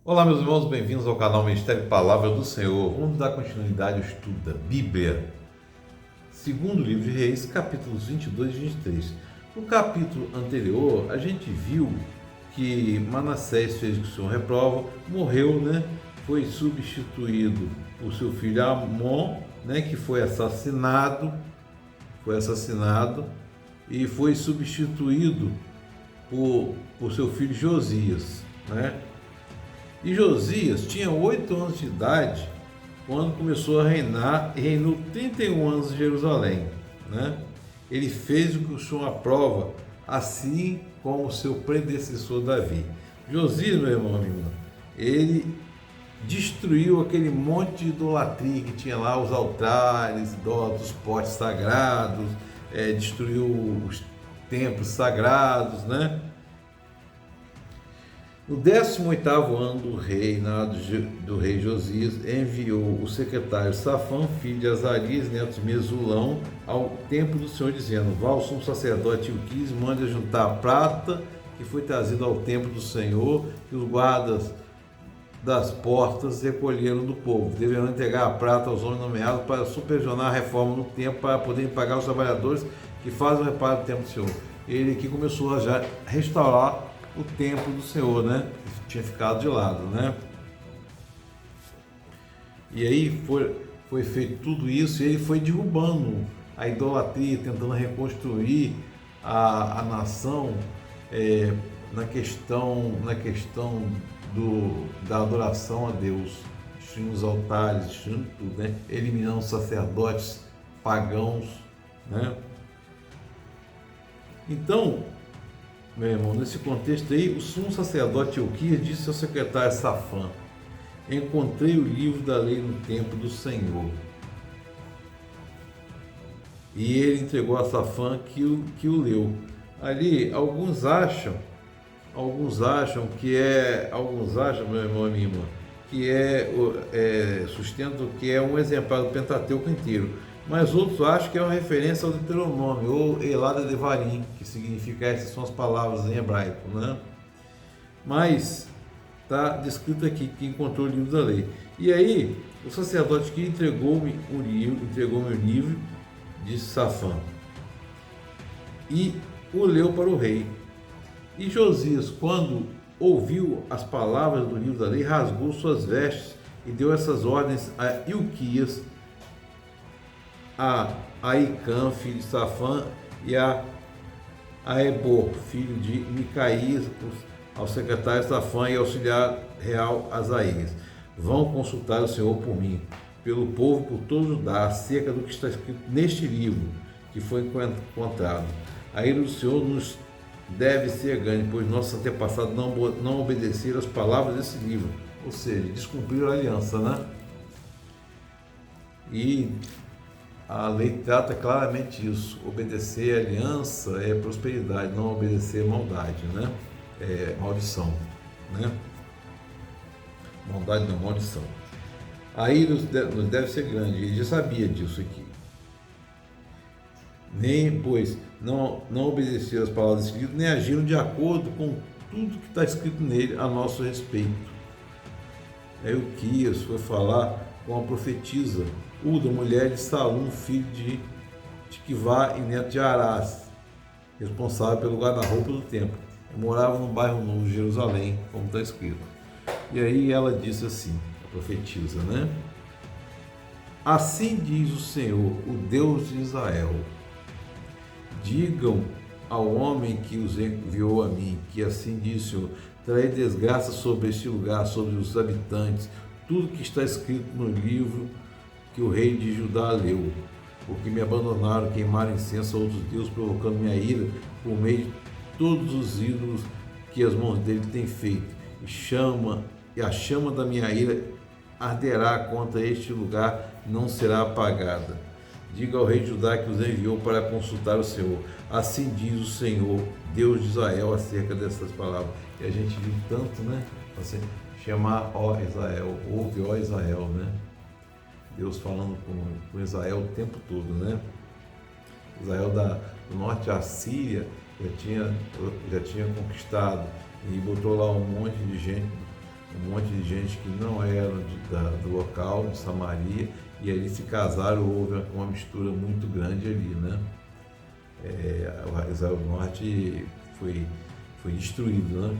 Olá, meus irmãos, bem-vindos ao canal Ministério Palavra do Senhor. Vamos dar continuidade ao estudo da Bíblia. Segundo livro de Reis, capítulos 22 e 23. No capítulo anterior, a gente viu que Manassés fez o que o Senhor reprova, morreu, Foi substituído por seu filho Amon, que foi assassinado, e foi substituído por seu filho Josias, E Josias tinha 8 anos de idade quando começou a reinar e reinou 31 anos em Jerusalém. Ele fez o que o Senhor aprova, assim como seu predecessor Davi. Josias, meu irmão, minha irmã, ele destruiu aquele monte de idolatria que tinha lá, os altares, os potes sagrados, destruiu os templos sagrados, No 18º ano do reinado do rei Josias, enviou o secretário Safã, filho de Azarias, neto de Mesulão, ao templo do Senhor, dizendo: vá ao sumo sacerdote Ilquias, mande juntar a prata que foi trazida ao templo do Senhor, que os guardas das portas recolheram do povo. Deverão entregar a prata aos homens nomeados para supervisionar a reforma no templo, para poderem pagar os trabalhadores que fazem o reparo do templo do Senhor. Ele aqui começou a já restaurar o templo do Senhor, que tinha ficado de lado, E aí foi feito tudo isso e ele foi derrubando a idolatria, tentando reconstruir a nação na questão da adoração a Deus, destruindo os altares, destruindo tudo, eliminando os sacerdotes pagãos, Então, meu irmão, nesse contexto aí, o sumo sacerdote Ilquias disse ao secretário Safã: encontrei o livro da lei no templo do Senhor. E ele entregou a Safã que o leu. Ali, alguns acham, meu irmão e minha irmã, que sustento que é um exemplar do Pentateuco inteiro. Mas outros acham que é uma referência ao Deuteronômio, ou Elada Devarim, que significa, essas são as palavras em hebraico, Mas está descrito aqui que encontrou o livro da lei. E aí, o sacerdote que entregou-me o livro, disse Safã, e o leu para o rei. E Josias, quando ouviu as palavras do livro da lei, rasgou suas vestes e deu essas ordens a Ilquias, a Aicã, filho de Safã, e a Ebor, filho de Micaías, ao secretário Safã e auxiliar real Asaías: vão consultar o Senhor por mim, pelo povo, por todo Judá, acerca do que está escrito neste livro que foi encontrado. A ira do Senhor nos deve ser grande, pois nossos antepassados não obedeceram as palavras desse livro, ou seja, descumpriram a aliança, E a lei trata claramente isso: obedecer a aliança é prosperidade, não obedecer é maldade, É maldição, Maldade não, maldição. Aí nos deve ser grande, ele já sabia disso aqui. Nem, pois, não obedeceram as palavras desse livro, nem agiram de acordo com tudo que está escrito nele a nosso respeito. Aí Ilquias foi falar com a profetisa Uda, mulher de Salum, filho de Tiquivá e neto de Arás, responsável pelo guarda-roupa do templo. Eu morava no bairro Novo de Jerusalém, como está escrito. E aí ela disse assim, a profetisa, assim diz o Senhor, o Deus de Israel: digam ao homem que os enviou a mim, que assim diz o Senhor: trarei desgraça sobre este lugar, sobre os habitantes, tudo que está escrito no livro que o rei de Judá leu, porque me abandonaram, queimaram incenso a outros deuses, provocando minha ira por meio de todos os ídolos que as mãos dele têm feito, e a chama da minha ira arderá contra este lugar, não será apagada. Diga ao rei de Judá que os enviou para consultar o Senhor: assim diz o Senhor, Deus de Israel, acerca dessas palavras. E a gente viu tanto, Assim, chamar, ó Israel, ouve, ó Israel, Deus falando com Israel o tempo todo, Israel do norte, a Síria já tinha conquistado e botou lá um monte de gente um monte de gente que não era do local, de Samaria, e ali se casaram, houve uma mistura muito grande ali, né? Israel do Norte foi destruído, né?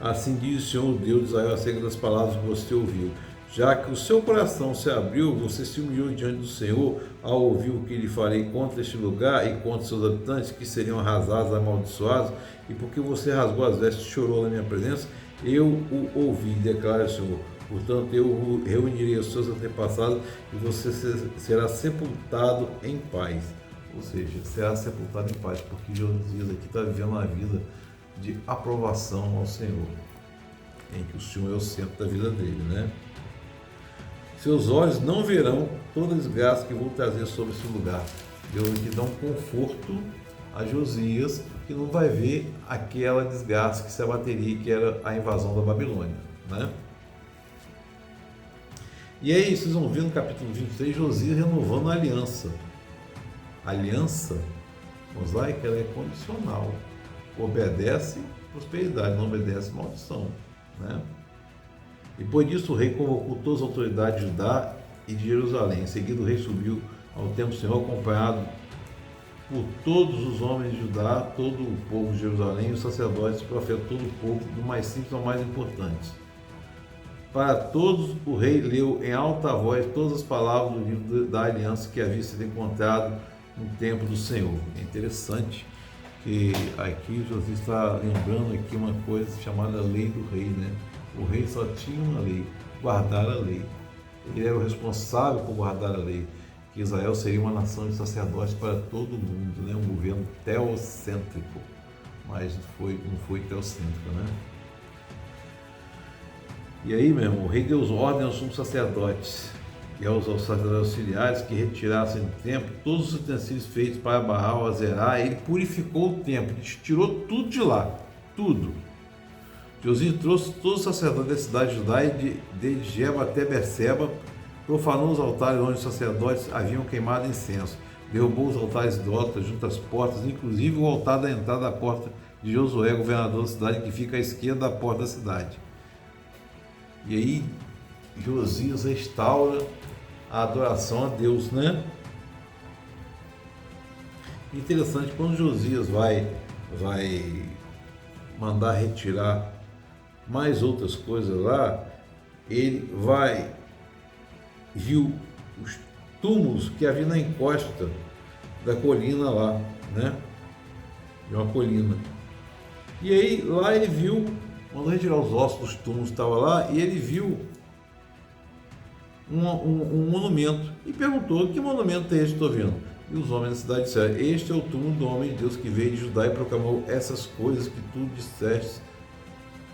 Assim diz o Senhor Deus de Israel acerca das palavras que você ouviu. Já que o seu coração se abriu, você se humilhou diante do Senhor ao ouvir o que lhe farei contra este lugar e contra seus habitantes, que seriam arrasados, amaldiçoados, e porque você rasgou as vestes e chorou na minha presença, eu o ouvi, declara o Senhor. Portanto, eu reunirei os seus antepassados e você será sepultado em paz. Ou seja, será sepultado em paz, porque Josias aqui está vivendo uma vida de aprovação ao Senhor, em que o Senhor é o centro da vida dele, né? Seus olhos não verão toda a desgraça que vou trazer sobre esse lugar. Deus aqui dá um conforto a Josias, que não vai ver aquela desgraça que se abateria, que era a invasão da Babilônia, né? E aí, vocês vão ver no capítulo 23, Josias renovando a aliança. A aliança mosaica, ela é condicional. Obedece prosperidade, não obedece maldição, né? Depois disso, o rei convocou todas as autoridades de Judá e de Jerusalém. Em seguida, o rei subiu ao templo do Senhor, acompanhado por todos os homens de Judá, todo o povo de Jerusalém, os sacerdotes, os profetas, todo o povo, do mais simples ao mais importante. Para todos, o rei leu em alta voz todas as palavras do livro da aliança que havia sido encontrado no templo do Senhor. É interessante que aqui Josias está lembrando aqui uma coisa chamada lei do rei, né? O rei só tinha uma lei, guardar a lei. Ele era o responsável por guardar a lei, que Israel seria uma nação de sacerdotes para todo mundo, né? Um governo teocêntrico, mas não foi teocêntrico, né? E aí, meu irmão, o rei deu ordem aos sumos sacerdotes e aos sacerdotes auxiliares que retirassem do templo todos os utensílios feitos para Baal, Azerá. Ele purificou o templo, ele tirou tudo de lá, tudo. Josias trouxe todos os sacerdotes da cidade de Judá e de Geba até Berseba, profanou os altares onde os sacerdotes haviam queimado incenso, derrubou os altares idólatras junto às portas, inclusive o altar da entrada da porta de Josué, governador da cidade, que fica à esquerda da porta da cidade. E aí Josias restaura a adoração a Deus, né? Interessante, quando Josias vai mandar retirar mais outras coisas lá, ele viu os túmulos que havia na encosta da colina lá, né? De uma colina. E aí lá ele viu, mandou retirar os ossos dos túmulos que estavam lá, e ele viu um monumento e perguntou: que monumento é este que estou vendo? E os homens da cidade disseram: este é o túmulo do homem de Deus que veio de Judá e proclamou essas coisas que tu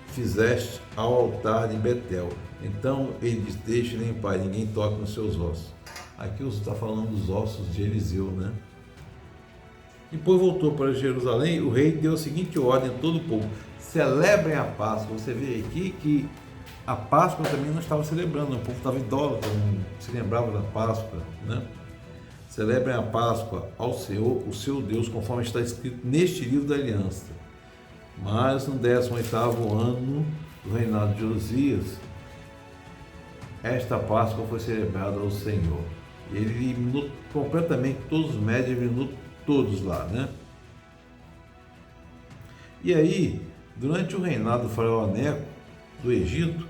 fizeste ao altar de Betel. Então ele diz: deixe-lhe em paz, ninguém toque nos seus ossos. Aqui está falando dos ossos de Eliseu, né? Depois voltou para Jerusalém. O rei deu a seguinte ordem a todo o povo: celebrem a Páscoa. Você vê aqui que a Páscoa também não estava celebrando, o povo estava idólatra, não se lembrava da Páscoa, né? Celebrem a Páscoa ao Senhor, o seu Deus, conforme está escrito neste livro da aliança. Mas no 18º ano do reinado de Josias, esta Páscoa foi celebrada ao Senhor. Ele eliminou completamente todos os médios, eliminou todos lá, né? E aí, durante o reinado do faraó Neco do Egito,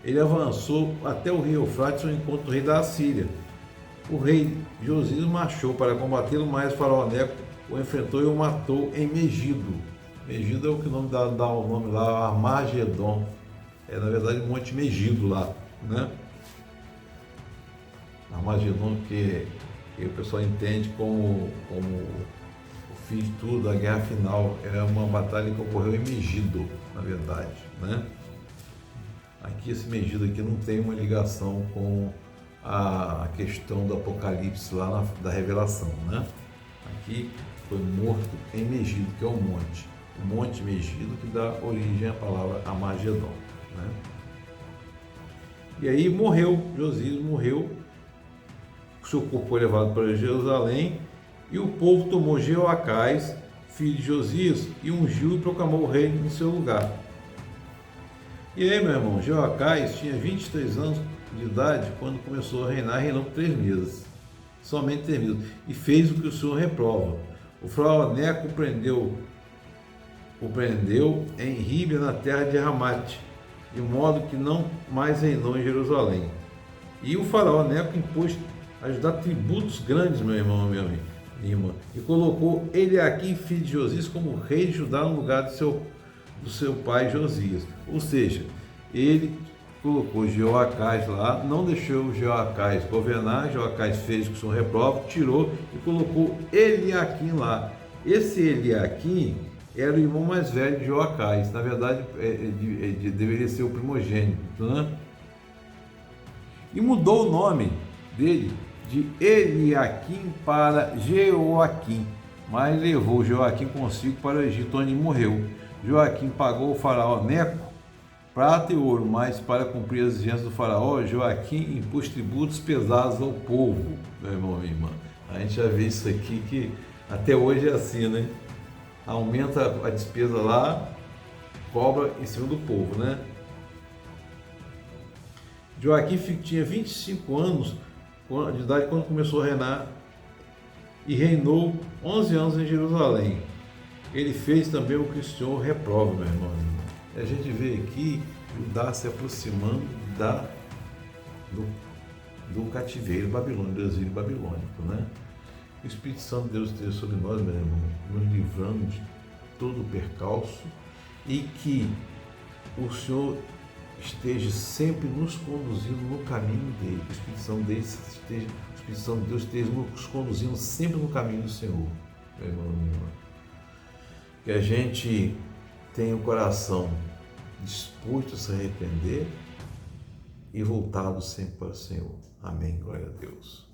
ele avançou até o rio Eufrates ao encontro do rei da Assíria. O rei Josias marchou para combatê-lo, mas o faraó Neco o enfrentou e o matou em Megido. Megido é o que o nome dá o nome lá, Armagedon. É na verdade Monte Megido lá, né? Armagedon, que o pessoal entende como o fim de tudo, a guerra final. É uma batalha que ocorreu em Megido, na verdade, né? Aqui esse Megido aqui não tem uma ligação com a questão do Apocalipse lá da Revelação, né? Aqui foi morto em Megido, que é um monte. O Monte Megido que dá origem à palavra Armagedon, né? E aí Josias morreu, seu corpo foi levado para Jerusalém e o povo tomou Jeoacás, filho de Josias, e ungiu e proclamou o rei em seu lugar. E aí, meu irmão, Jeoacás tinha 23 anos de idade quando começou a reinar, reinou por 3 meses, somente 3 meses, e fez o que o Senhor reprova. O faraó Neco o prendeu em Ríbia, na terra de Ramate, de modo que não mais reinou em Jerusalém. E o faraó Neco impôs a Judá tributos grandes, meu irmão, minha irmã, e colocou Eliaquim, filho de Josias, como rei de Judá no lugar do seu pai Josias. Ou seja, ele colocou Jeoacás lá, não deixou Jeoacás governar, Jeoacás fez o que o Senhor reprova, tirou e colocou Eliaquim lá. Esse Eliaquim era o irmão mais velho de Jeoacás, na verdade deveria ser o primogênito, né? E mudou o nome dele de Eliaquim para Jeoaquim, mas levou Jeoaquim consigo para o Egito, onde morreu. Joaquim pagou o faraó Neco prata e ouro, mas para cumprir as exigências do faraó, Joaquim impôs tributos pesados ao povo, meu irmão, minha irmã. A gente já vê isso aqui, que até hoje é assim, né? Aumenta a despesa lá, cobra em cima do povo, né? Joaquim tinha 25 anos de idade quando começou a reinar e reinou 11 anos em Jerusalém. Ele fez também o que o Senhor reprova, meu irmão. A gente vê aqui Judá se aproximando do cativeiro babilônico, do exílio babilônico, né? O Espírito Santo de Deus esteja sobre nós, meu irmão, nos livrando de todo o percalço, e que o Senhor esteja sempre nos conduzindo no caminho dele. O Espírito Santo de Deus esteja nos conduzindo sempre no caminho do Senhor, meu irmão, minha irmã. Que a gente tenha o coração disposto a se arrepender e voltado sempre para o Senhor. Amém. Glória a Deus.